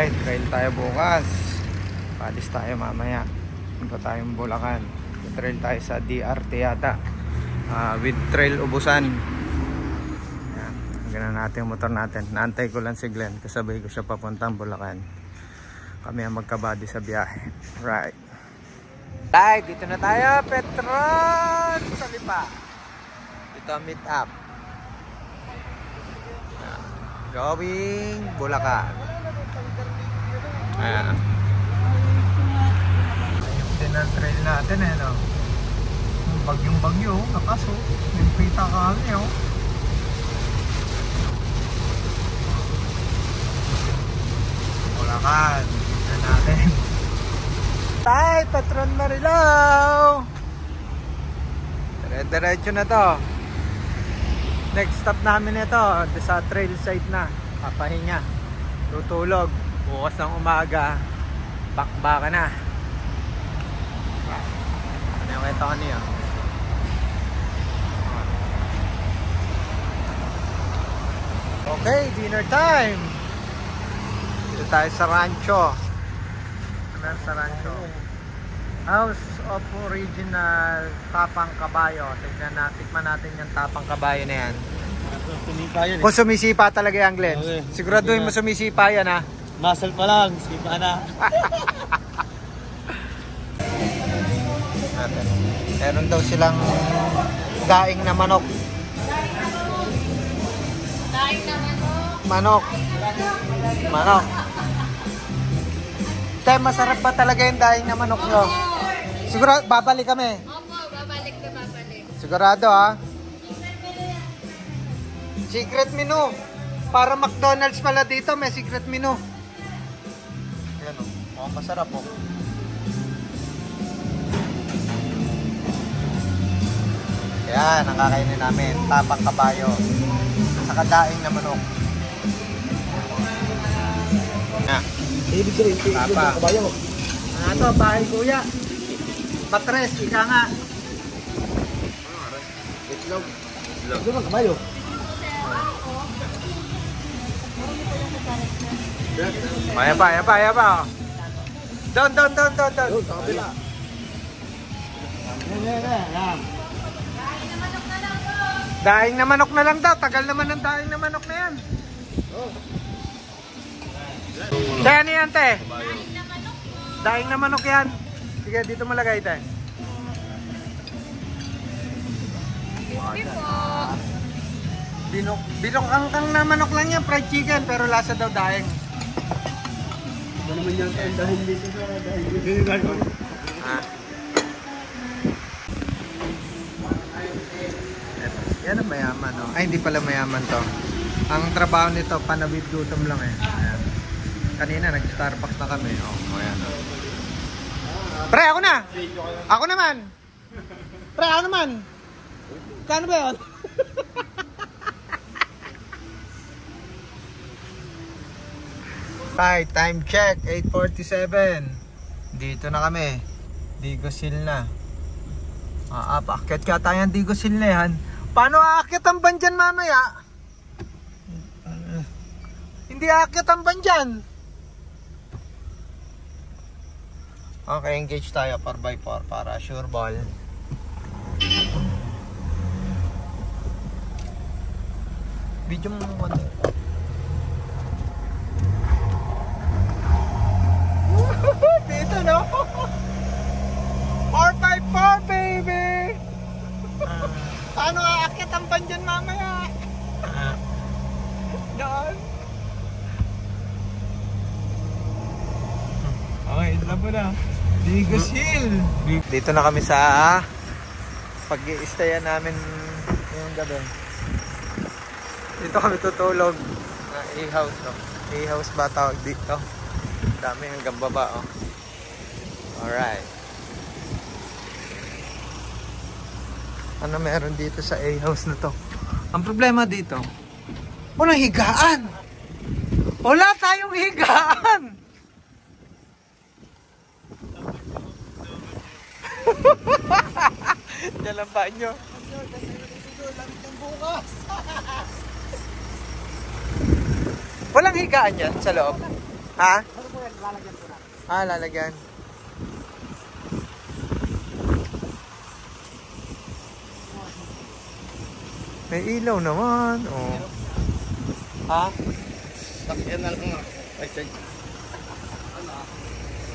Alright, trail tayo bukas. Palis tayo mamaya. Punta tayong Bulacan. Trail tayo sa DRT yata. With trail ubusan. Yan. Ganun natin yung motor natin. Naantay ko lang si Glenn. Kasabay ko siya papuntang Bulacan. Kami ang magkabady sa biyahe. Right. Tay, dito na tayo. Petron! Sa Lipa. Dito meet up. Going Bulacan. Ayan. Ayun ang trail natin eh, no? Bagyong bagyo, nakaso. Yung pita kami, oh. Bulacan. Dito natin. Tay, Patron Marilao! Dire-diretso na to. Next stop namin ito, sa trail site na. Papahinga. Tutulog. Bukas ng umaga. Bakbaka na. Ano yung kita ko niya? Okay, dinner time. Dito tayo sa rancho. Ano sa rancho? House of Original Tapang Kabayo. Tikman natin yung Tapang Kabayo na yan. Kung sumisipa talaga yan, Glenn. Okay. Siguraduhin mo sumisipa yan, ha? Muscle pa lang, sipa na. Meron daw silang daing na manok. Daing na manok. Manok. Manok. Te, masarap ba talaga yung daing na manok nyo? Siguro, babalik kami. Opo, babalik. Sigurado, ha? Secret menu. Para McDonald's pala dito, may secret menu. Ayan, o. Oh, masarap, o. Ayan, ang kakainin namin. Tapang kabayo. Saka daing na manok. Na. Tapa. Ano to, bahay kuya. Patres, ika nga. Itlog. Ito lang kabayo. Ayan pa. Down. Daing na manok na lang daw. Tagal naman ng daing na manok na yan. Kaya ano yan, te? Daing na manok yan. Sige, dito malagay, te. Binokangkang na manok lang yan, fried chicken, pero lasa daw daing. Ano naman yan dahil dito sa dahil. Yan ang mayaman, no? Ay, hindi pala mayaman to. Ang trabaho nito, panawid gutom lang eh. Ayan. Kanina, nag-Starbucks na kami. Oh, ayan. Pre, ako na! Ako naman! Pre, ako naman! Kano ba yun? Right, time check, 8:47. Dito na kami. Digosil na. Paakyat ka tayong Digosil na yan. Paano aakyat ang van dyan mamaya? Hindi aakyat ang van dyan. Okay, engage tayo 4x4 para sure ball. Video mo mo konti. Dito, no? 4x4, baby! Paano aakyat ang van dyan mamaya? Doon. Okay, ito na po na. Digosil! Dito na kami sa pag-i-stayan namin ngayong gabi. Dito kami tutulog. A-house, no? A-house ba tawag dito? Dami hanggang baba, oh. Alright. Ano meron dito sa A-house na to? Ang problema dito, walang higaan. Wala tayong higaan. Diyan lang ba nyo? Walang higaan yan sa loob. Ha? Ano po yan? Lalagyan po na. Ah, lalagyan. May ilaw naman. Oh. Ha? Takyan na lang ako. Ay, check.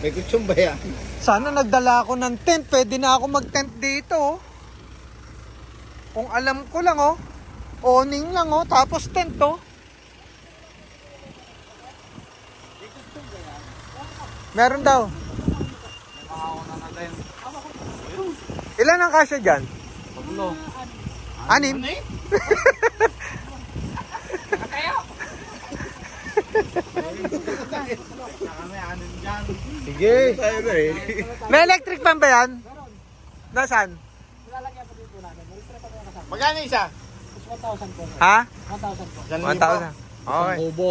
May kutsong ba yan? Sana nagdala ako ng tent. Pwede na ako mag-tent dito. Kung alam ko lang, oh. Awning lang, oh. Tapos tent, oh. Meron daw. Ilan ang kasya dyan? 6. Sige. May electric fan ba yan? Nasaan? Lalagyan po dito natin. Magkano isa? 1,000 po. Ha? 1,000 po. 1,000. Okay. Kubo.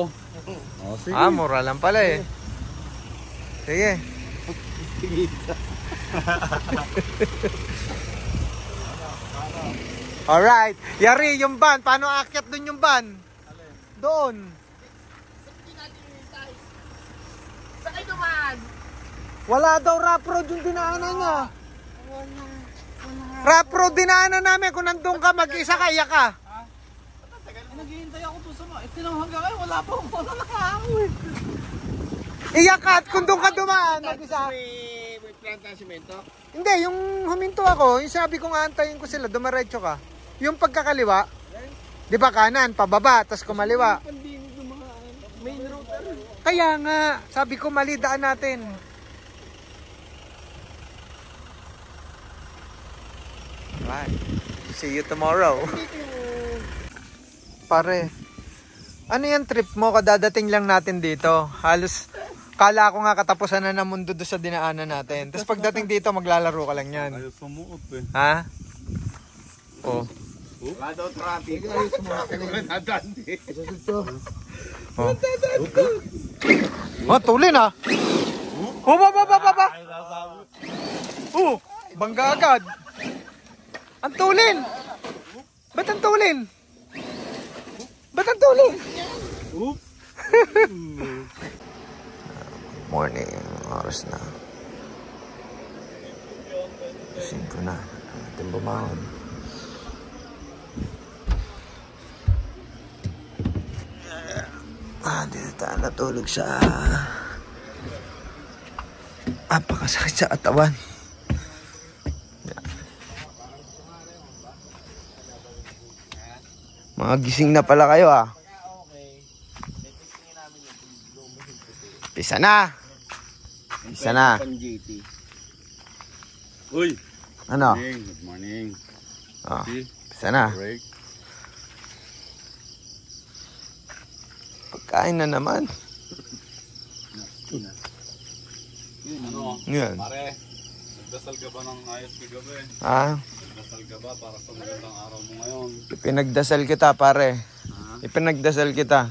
Oh, sige. Ah, mura lang pala eh. Sige. Alright. Yari, yung van. Paano aakyat dun yung van? Doon. Sakay naman! Wala daw rough road yung dinaanan niya. Rough road dinaanan namin. Kung nandun ka, mag-isa kaya ka. Naghihintay ako po sa mga. Tinawag hanggang ngayon, wala pa ako nakahawin. Iyak ka at kung doon ka dumaan, mag-isa. May planta simento? Hindi, yung huminto ako, yung sabi ko nga antayin ko sila, dumaretso ka. Yung pagkakaliwa, di ba kanan, pababa, tas kumaliwa. Main router. Kaya nga, sabi ko mali, daan natin. Bye. See you tomorrow. Pare, ano yung trip mo? Kadadating lang natin dito. Halos, kala ko nga katapusan na ng mundo doon sa dinaanan natin. Tapos pagdating dito, maglalaro ka lang yan. Ayos sumuot eh. Ha? Oh. Wala daw traffic. Ayos sumuot. Nadaan eh. Oh. Oh, tulin ah. Oh, ba. Oh, bangga agad. Ang tulin. Ba't ang tulin? Ba't ang tulin? Morning, oras na. 5 na. Natin bumangon. Dito tayo natulog sa napakasakit sa katawan. Mga gising na pala kayo ah. Pisa na. Pisa na. Uy! Ano? Good morning. Oh, See? pisa na. Break. Pagkain na naman. Ano? Yan. Pare, nagdasal ka ba ng ayos kagabi? Ah, Nagdasal ka ba para sa magandang araw mo ngayon? ipinagdasal kita pare. Ha? Ipinagdasal kita.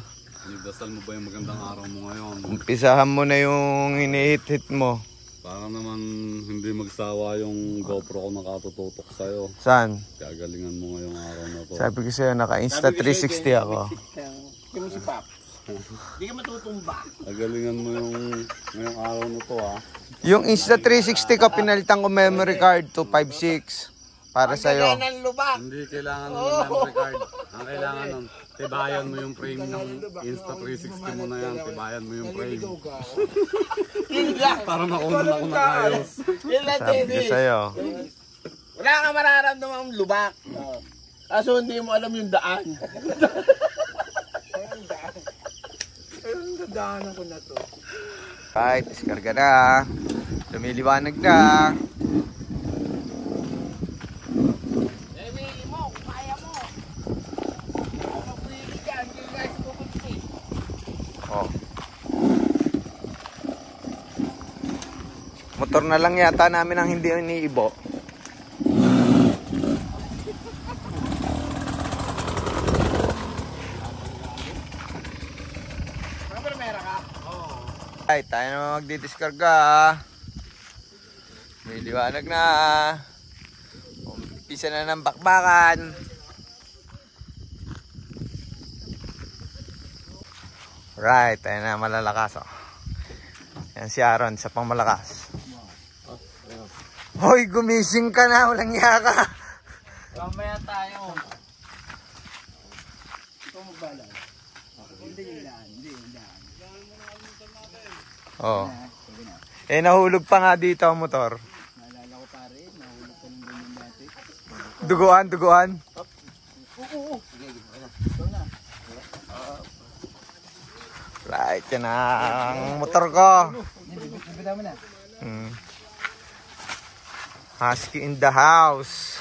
Nagdasal mo ba yung magandang araw mo ngayon? Umpisahan mo na yung hinihit-hit mo. Para naman hindi magsawa yung GoPro ko nakatututok sa'yo. Saan? Gagalingan mo ngayong araw na to. Sabi ko sa'yo, naka-Insta 360 ako. Yung si Pap. Hindi ka matutumba. Gagalingan mo yung ngayong araw na to ha. Yung Insta 360 ko, pinalitan ko memory card 256 para sa'yo. Hindi kailangan mo ng memory card. Ang kailangan nun, tibayan mo yung frame ng Insta 360 mo na yan. Tibayan mo yung frame. Para makunan ako ng ayos. Sabi ko sa'yo. Wala ka mararamdaman lubak. Kaso hindi mo alam yung daan. Ayun, dadaanan ko na to. Kahit, diskarga na. Lumiliwanag na. Oh. Motor na lang yata namin ang hindi iniibo. Ay, tayo naman magdidiskarga. May liwanag na. Umpisa na ng bakbakan. Right, tayo na malalakas oh. Yan si Aaron sa pangmalakas. Hoy, gumising ka na, walang iya ka. Mamaya tayo. Ito magbalay. Hindi yung daan. Oh. Eh, nahulog pa nga dito ang motor. Naalala ko pare, nahulog ka ng ganyan dati. Duguan. Oo. Sige, ito na. Right, yan ang motor ko. Nabita mo na. Husky in the house.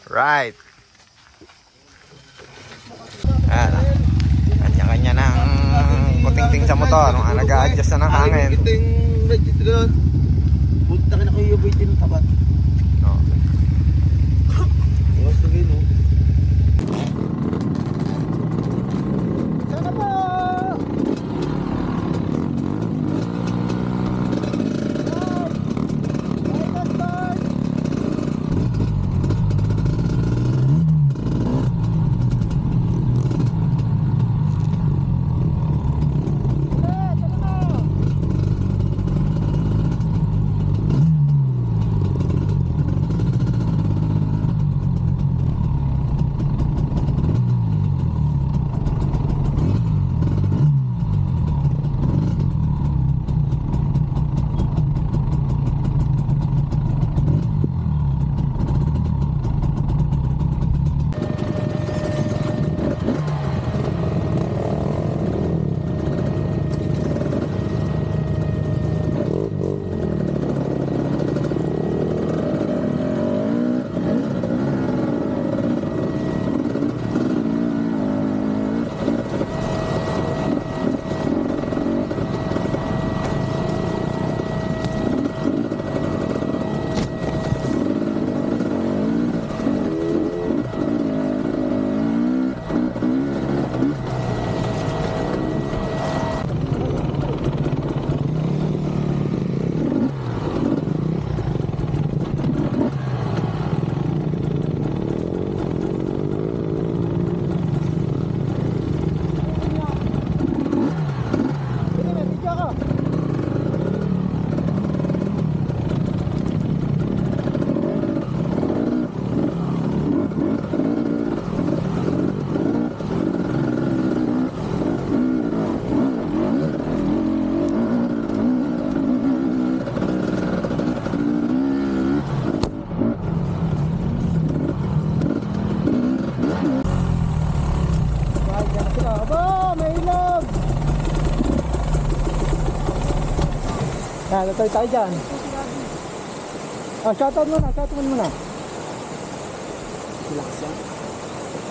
Right. Ayan. Kanya-kanya ng kuting-ting sa motor. Mga nag-a-adjust na ng hangin. Ito yung legit doon. Punta ka na kayo yung din tapat. Okay. Iwas na kayo, no? Sana po! Latay tayo dyan. Shoutout muna. Relax yan.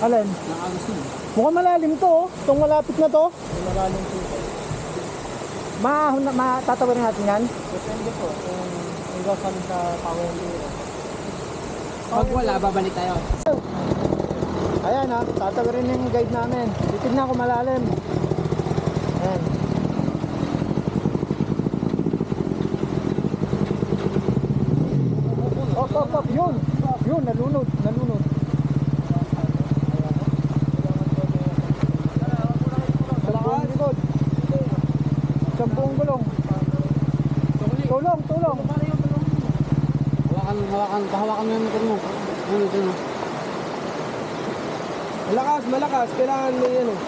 Alin? Nakagos mo. Mukhang malalim to, oh. Itong malapit na to. Malalim po ito. Tatawarin natin yan. Depende po kung hanggang kami sa power zero. Pag wala, babalik tayo. Ayan ha, tatawarin yung guide namin. Titignan ko malalim. Ayan. Op, yun, nalunod. Sampung likod. Sampung gulong. Tulong. Hawakan mo yung motor mo. Ano. Malakas. Kailangan mo yan eh.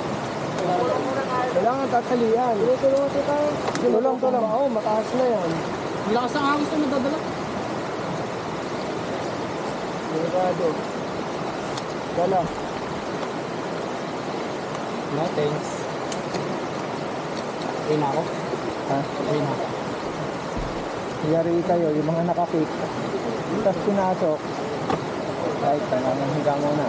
Kailangan tatalian. Tulong. Oo, mataas na yan. Malakas ang hangis na nadadala. Delikado. Dala. No, thanks. Okay na ako. Ha? Okay na ako. Yari kayo, yung mga nakakit. Tapos pinasok. Kahit tanang higa muna.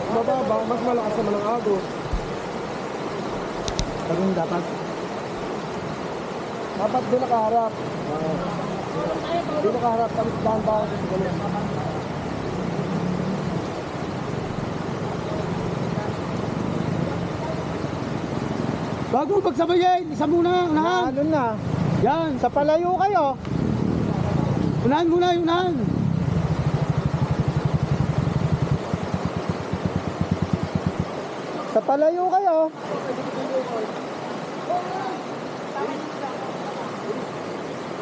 Bababa, mas malakas naman ang agos. Dapat doon nakaharap. Dito ka harap, tapos dahan-dahan sa ganun. Bago magsabayin, isa muna, unahan. Ano na? Yan, sa palayo kayo. Unahan muna, unahan. Sa palayo kayo.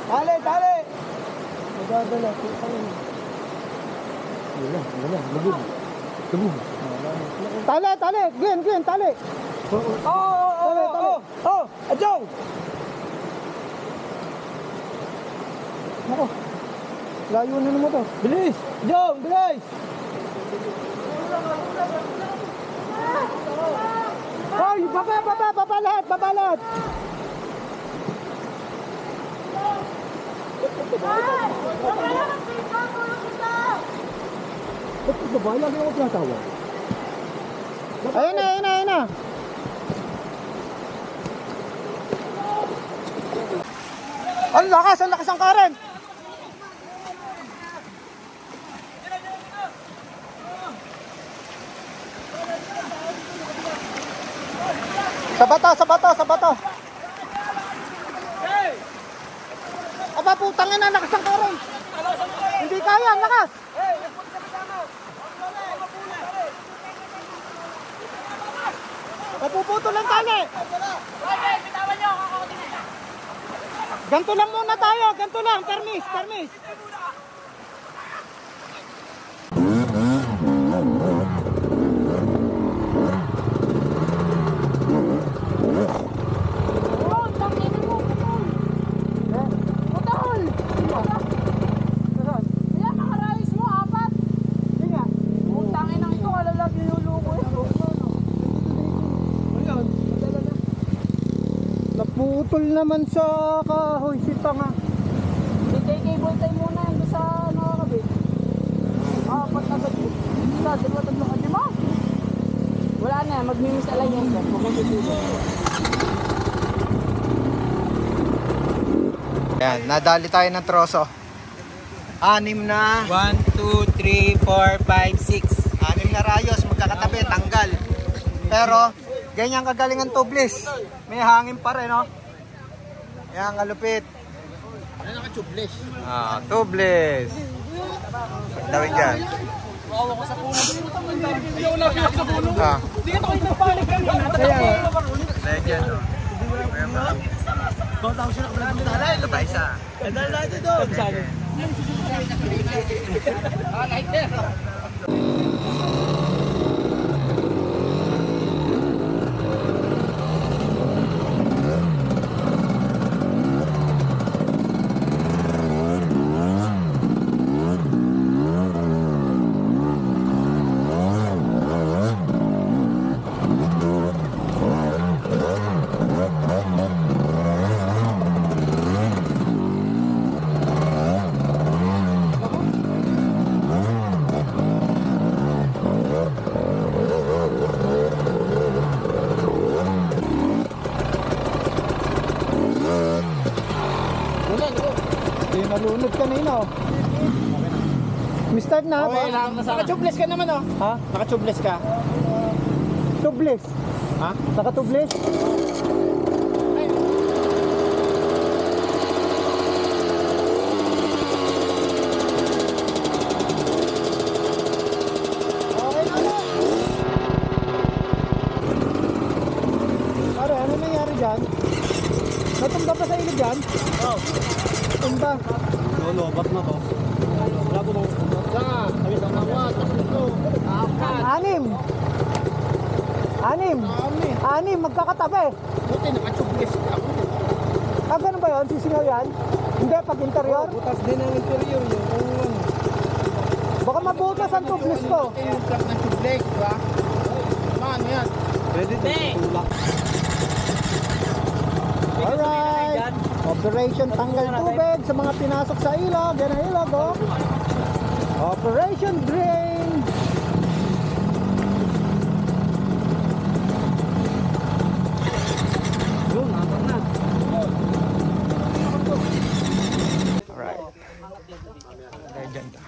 Tali, tali. Magdadala, wala, lubog. Tali, tali, Glenn, tali. Oh, Adjong! Nako, layo na naman to. Bilis! Adjong, bilis! Hoy, baba lahat! Ba't baba? Lagi ako tinatawa. Ayun na. Ang lakas ang karen. Sa bato. Aba, putang ina, lakas ang karen. Hindi kaya, ang lakas. Napuputol lang tali. Ganto lang muna tayo, permis. Naputol naman sa kahoy si tanga. Cable tayo muna yung sa nakakabit. Pagkagad mo. Dalawa, di mo? Wala na, magmimis alay yan. Ayan, nadali tayo ng troso. 6 na. 1, 2, 3, 4, 5, 6. 6 na rayos, magkakatabi, tanggal. Pero, ganyan kagalingan tubeless. May hangin pa rin, no? Yan, kalupit. Ano naka-tubeless? Tubeless. Dawin dyan. Bawa ko sa puno. Hindi ako nakita sa puno. Hindi ka tayo nagpanik kanina. Legend, no? Bawa siya nakapalala. Ito ba isa? Kadal natin doon. Lighter. Nalunod kanina, oh. Start na. Okay, naka-tubeless ka naman, oh. Ha? Naka-tubeless ka. Tubeless. Ha? Naka-tubeless? Okay na ba? Pare, ano nangyari dyan? Natumba pa sa ilog dyan? Oo. Tumba. Lolobat na to. Wala ko nung sabi sa mga takbo. Anim, magkakatabi. Buti, naka-tubeless ka. Ganun ba yun? Sisingaw yan? Hindi, pag interior? Butas din ang interior yun. Baka mabutas ang tubeless ko. Buti yung truck ng tubeless, di ba? Ano yan? Pwede din. Tulak. Alright. Operation tanggal tubig sa mga pinasok sa ilog. Yan ang ilog, oh. Operation drain. Yun, apat na. Alright. ganda.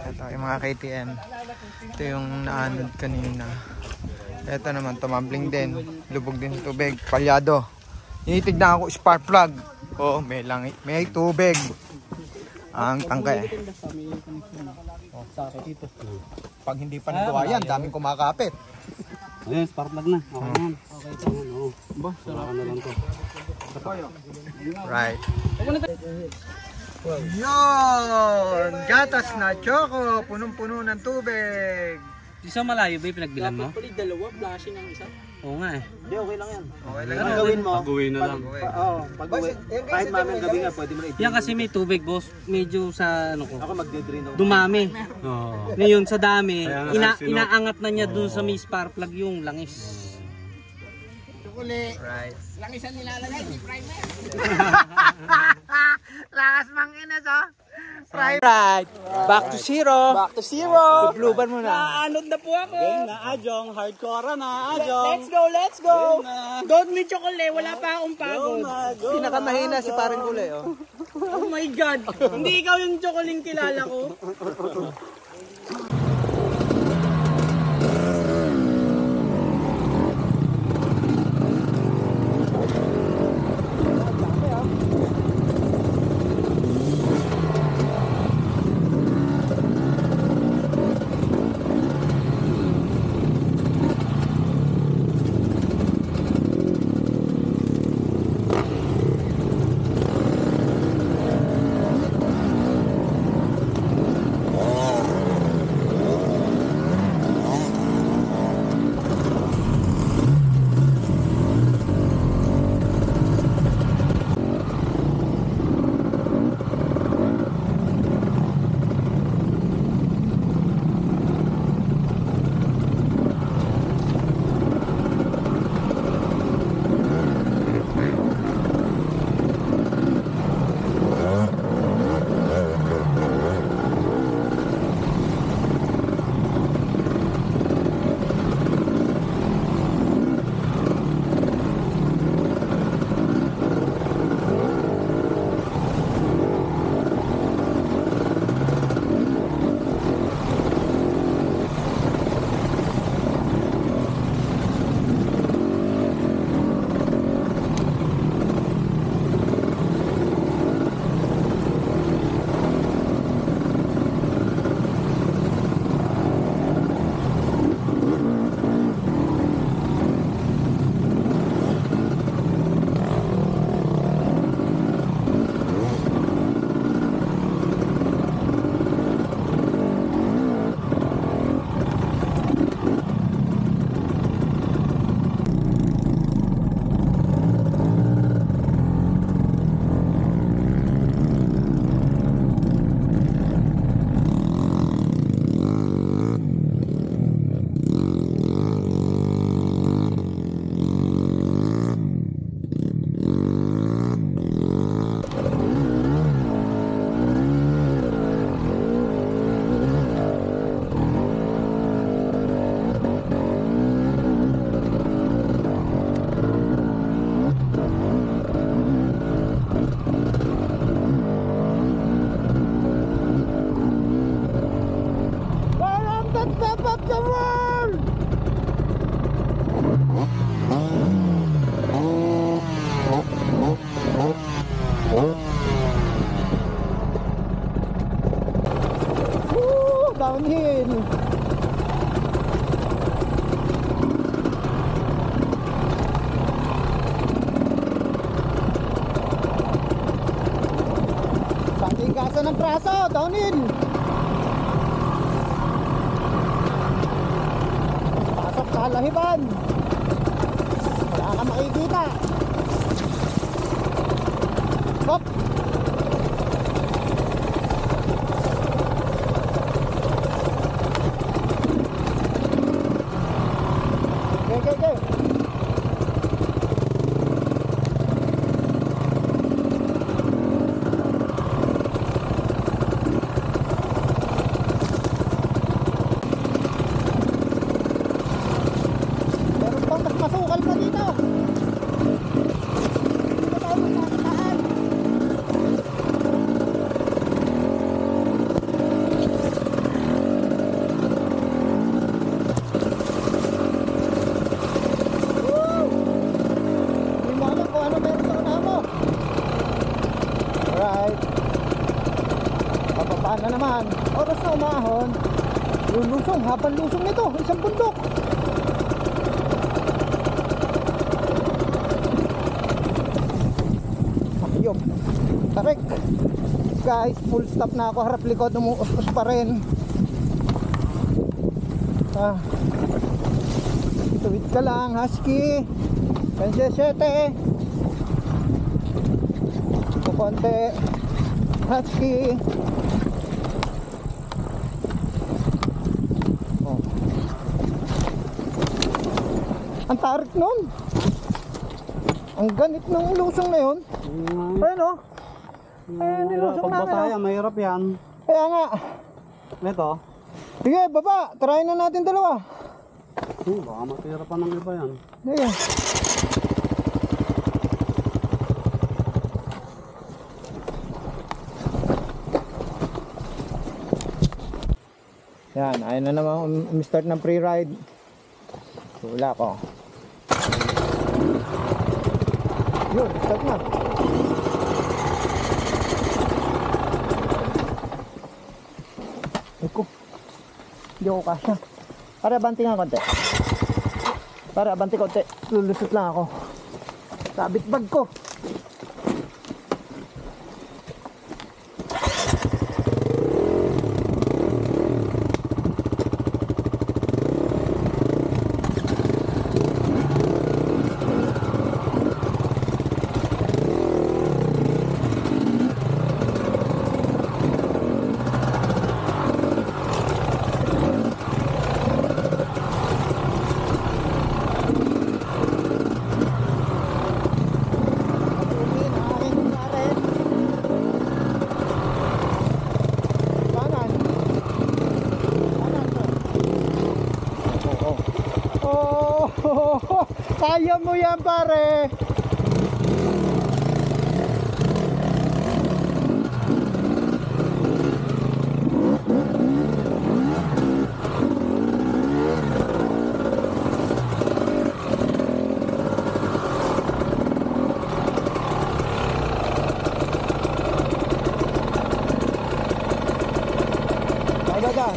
Ito yung mga KTM. Ito yung naanod kanina. Ito naman, tumambling din. Lubog din sa tubig. Palyado. Tinitignan ako spark plug. Oh, may tubig. Ang tangkay. Oh, sakit dito. Pag hindi pa nagawa yan, daming kumakapit. Ayun, spark plug na. Okay na. Okay ito. Oo. Ba, sarap na lang to. Right. Yun! Gatas na choco. Punong-puno ng tubig. Isa malayo ba yung pinagbilan mo? Dapat pala dalawa, flashing ang isa. Oo nga eh. Hindi, okay lang yan. Okay lang. Ang gawin mo, Pag-uwi na lang. oo, pag-uwi. Kahit mamayang gabi nga, pwede mo na Yan kasi may tubig boss. Medyo sa ano ko. Ako magde-drain ako. Dumami. Oo. Ngayon sa dami, Kaya nga, inaangat na niya dun sa may spark plug yung langis. Right. Langisan nilalagay, di primer. Lakas mang inas, oh. Right. Back to zero. Back to zero. Blue-ban mo na. Naanod na po ako. Game na, Ajong. Hardcore na, Ajong. Let's go, let's go. Don't me chocolate, wala pa akong pagod. Pinakamahina si Paring Kulay, oh. Oh my God. Hindi ikaw yung chocolate kilala ko. Downhill. Patigasan ng praso, downhill. Pasok sa lahiban. Wala kang makikita. Hop. Okay. Meron pang mas masukal pa dito. Hindi na tayo magkakataan. paano naman? Oras na umahon. Lulusong, habang lusong nito, isang bundok. Ayop. Tarik. Guys, full stop na ako. Harap likod, umuus-us pa rin. Tuwid ka lang, husky. Kansya 7. Konti. Husky. Oh. Ang tarik nun. Ang ganit ng lusong na yun. Ayun o. Ayun, nilusong namin. Pagbasaya, mahirap yan. Kaya nga. Ito, Sige, baba. Try na natin dalawa. baka mahirapan ng iba yan. Sige. Yan, ayun na naman start ng pre-ride. Wala ko. Yun, start na. Eko. Hindi ako kasya. Para abanti nga konti. Para abanti konti. Lulusot lang ako. Sabit bag ko. Kaya mo yan, pare. Kaya dyan.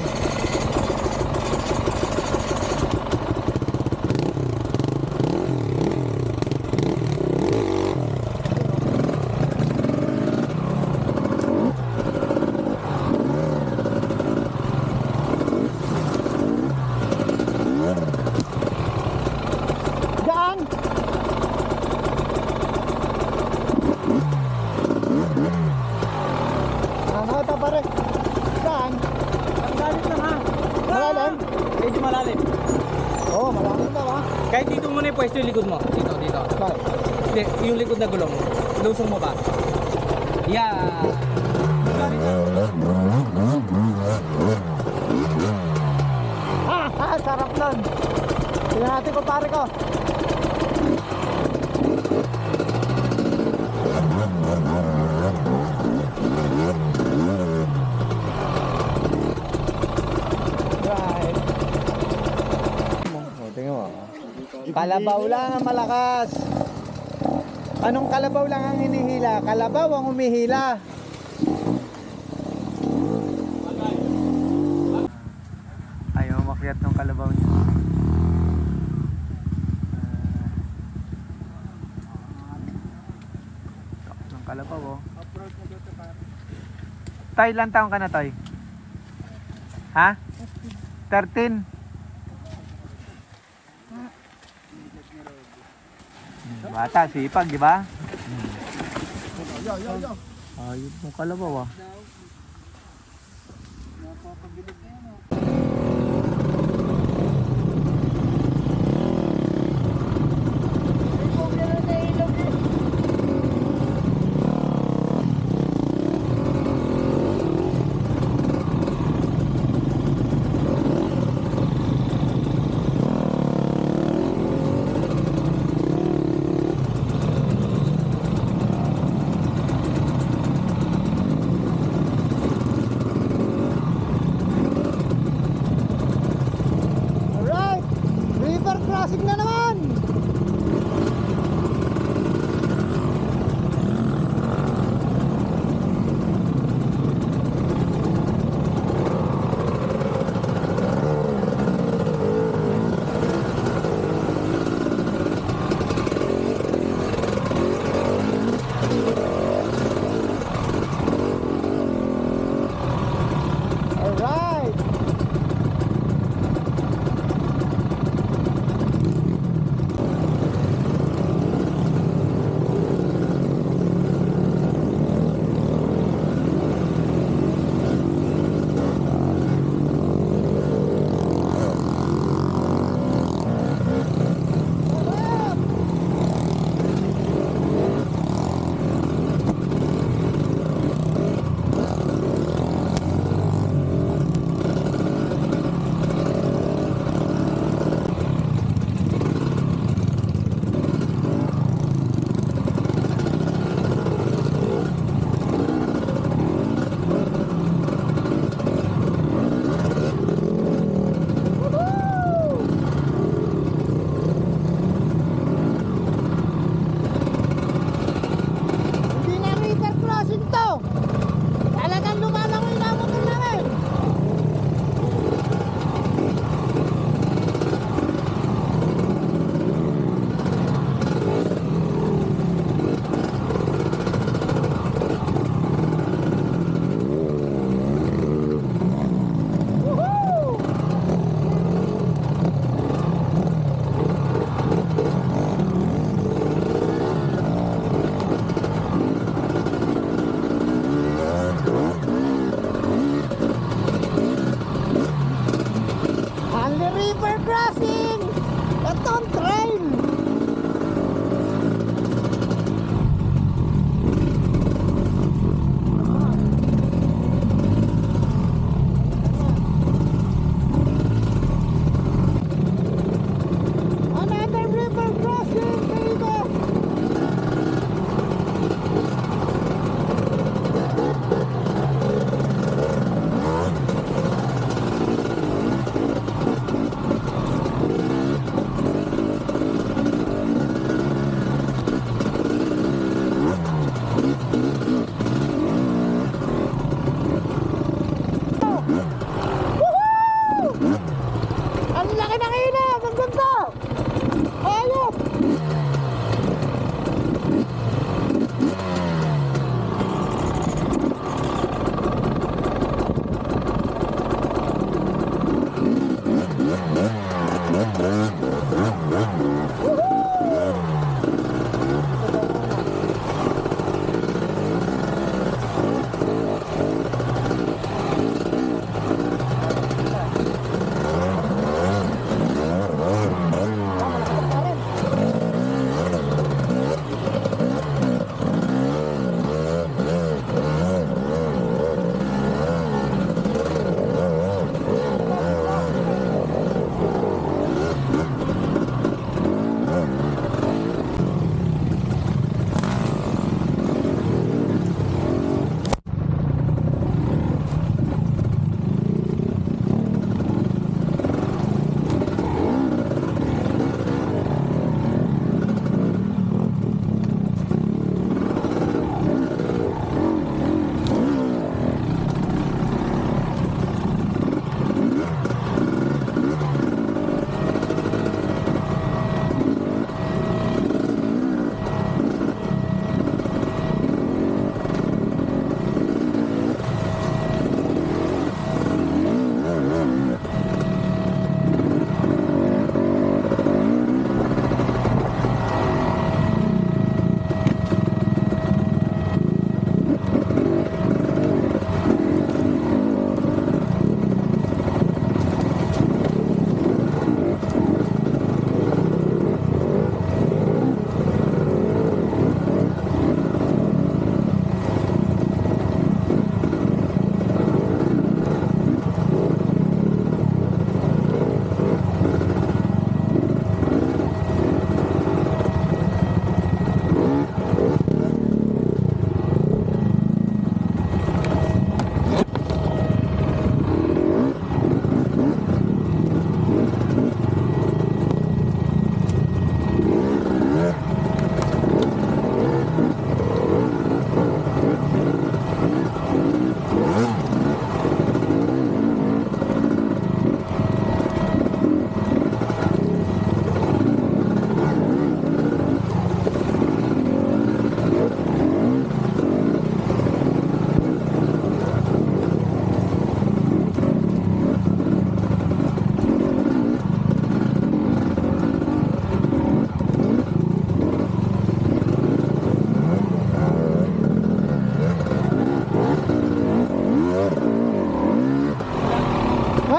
Pare. Saan? Malalim lang ha. Malalim? Medyo malalim. Oo, malalim daw ha. Kahit dito muna yung pwesto yung likod mo. Dito. Bakit? Hindi, yung likod na gulong. Lusong mo ba? Yeah. Sarap nun. Tingnan natin kung pare ko. Right. Tingnan mo. Kalabaw lang ang malakas. Anong kalabaw lang ang hinihila? Kalabaw ang humihila. Ayaw makyat ng kalabaw niya. Ng kalabaw oh. Tay, ilang taon ka na, Tay? Ha? 13? Bata, sipag, di ba? Ayun ng kalabaw ah.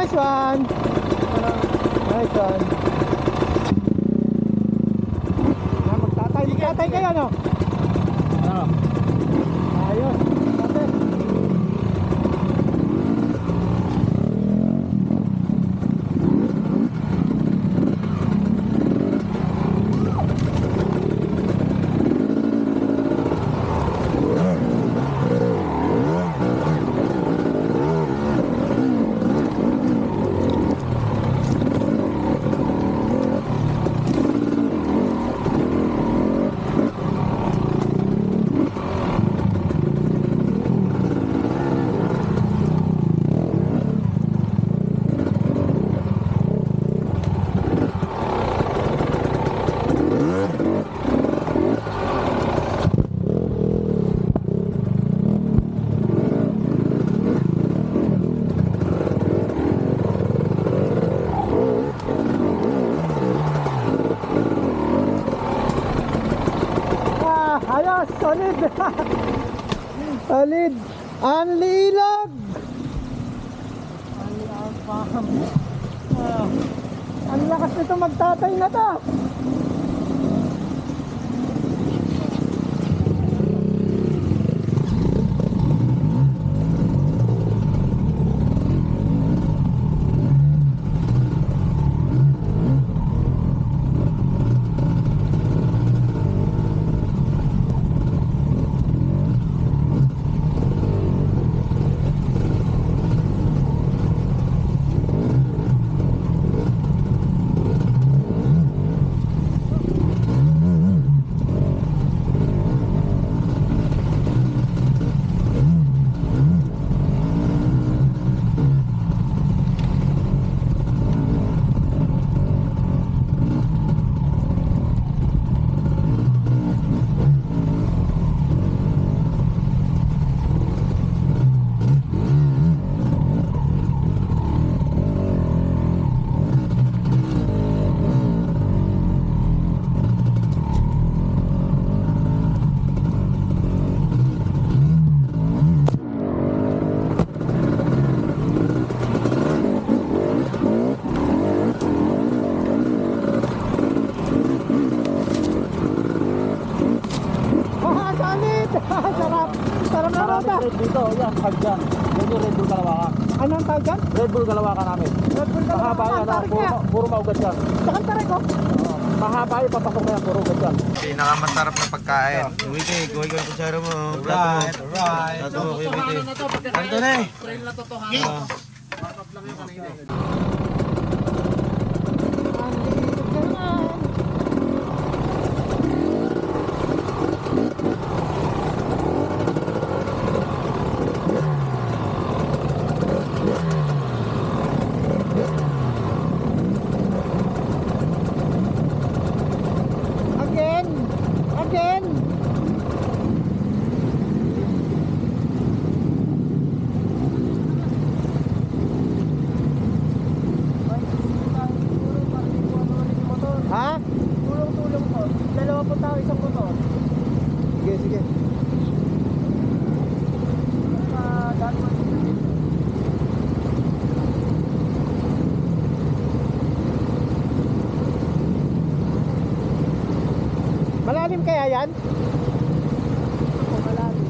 Nice one. Nice one. Magtatay kayo, no? Ano? Ayos. Ate. Ayos, solid. Solid. Ang lilag. Ang lakas nito magtatay na ta. Sarap. Sarap na rota. Dito, yan, hagdan. Yan yung Red Bull Kalawakan. Anong tawag dyan? Red Bull Kalawakan namin. Red Bull Mahaba yan, Tarik puro, niya. puro maugat yan. Saan tarik ko? Mahaba yung papasok na yan, puro ugat yan. Pinakamasarap na pagkain. Wiki, kuhay ko yung kutsara mo. Alright. Plato mo, Kuya Wiki. Ito na eh. Again. Ha? Tulong-tulong po. Dalawa po tao, isang motor. Sige, sige. Malalim kaya yan? Malalim.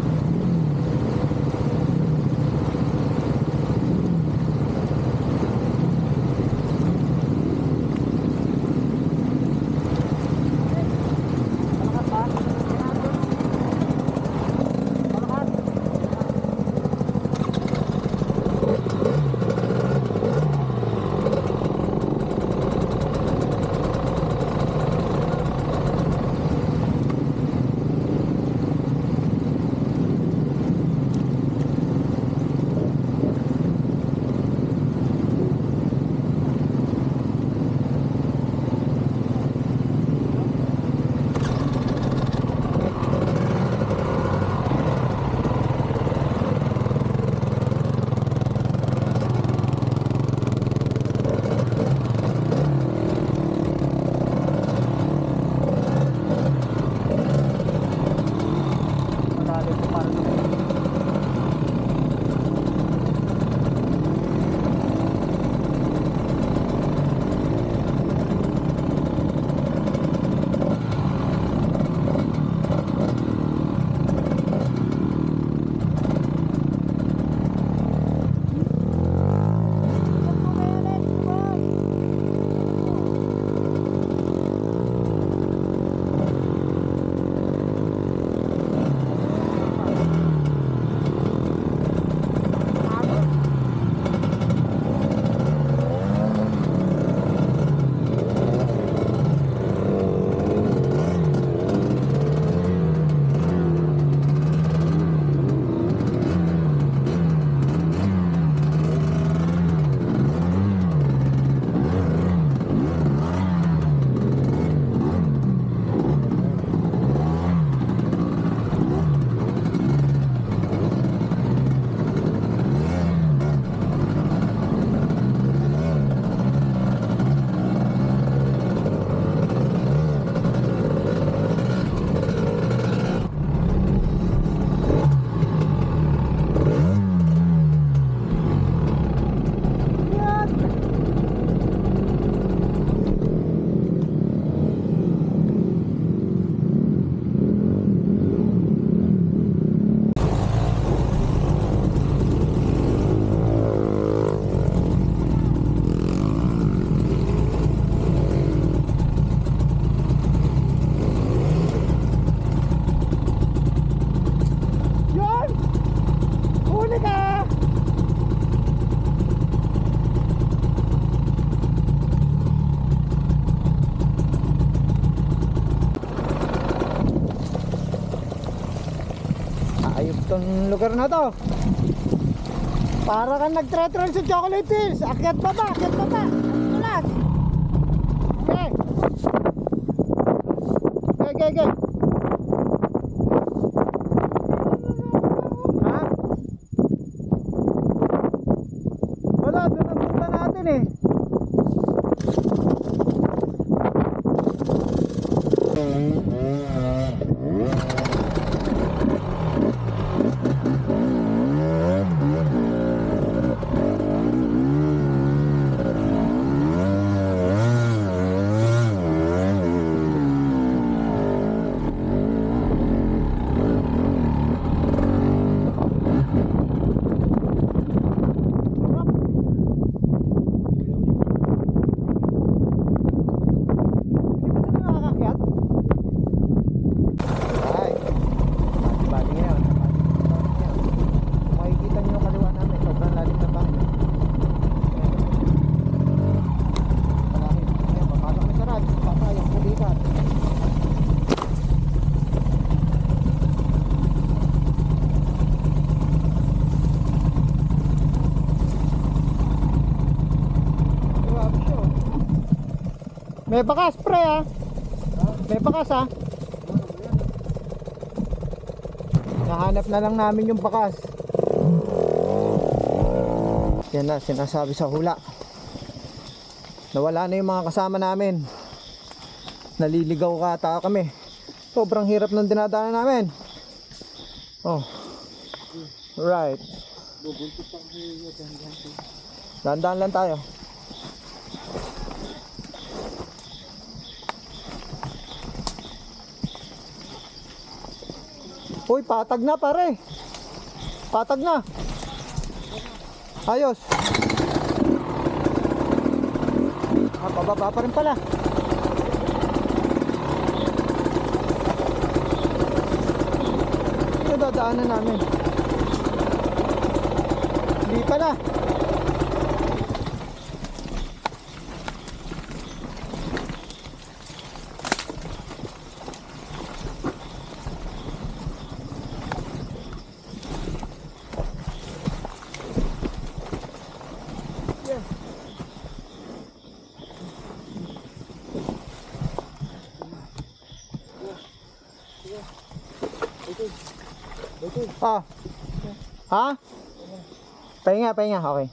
lugar na to. Para kang nagtre-trail sa Chocolate Hills. Akyat pa ba? Akyat pa ba? Tulas. Okay. Okay. Ha? Wala, doon ang punta natin eh. May bakas pre ah. May bakas ah. Nahanap na lang namin yung bakas. Yan na sinasabi sa hula. Nawala na yung mga kasama namin. Naliligaw ka ata kami. Sobrang hirap ng dinadaanan namin. Oh. Right. Dahan-dahan lang tayo. Uy, patag na pare. Patag na. Ayos. Pababa pa rin pala. Ito dadaanan namin. Hindi pala. Ah. Ha? Pahinga, okay.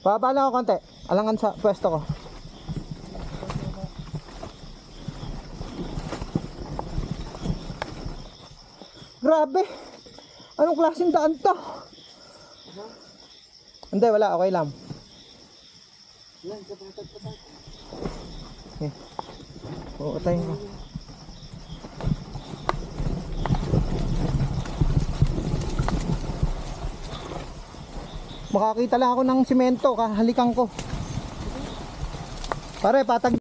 Bababa lang ako konti. Alangan sa pwesto ko. Grabe. Anong klaseng daan to? Hindi, wala. Okay lang. Okay. Oo, tayo ko. Makakita lang ako ng simento, kahalikan ko. Pare, patag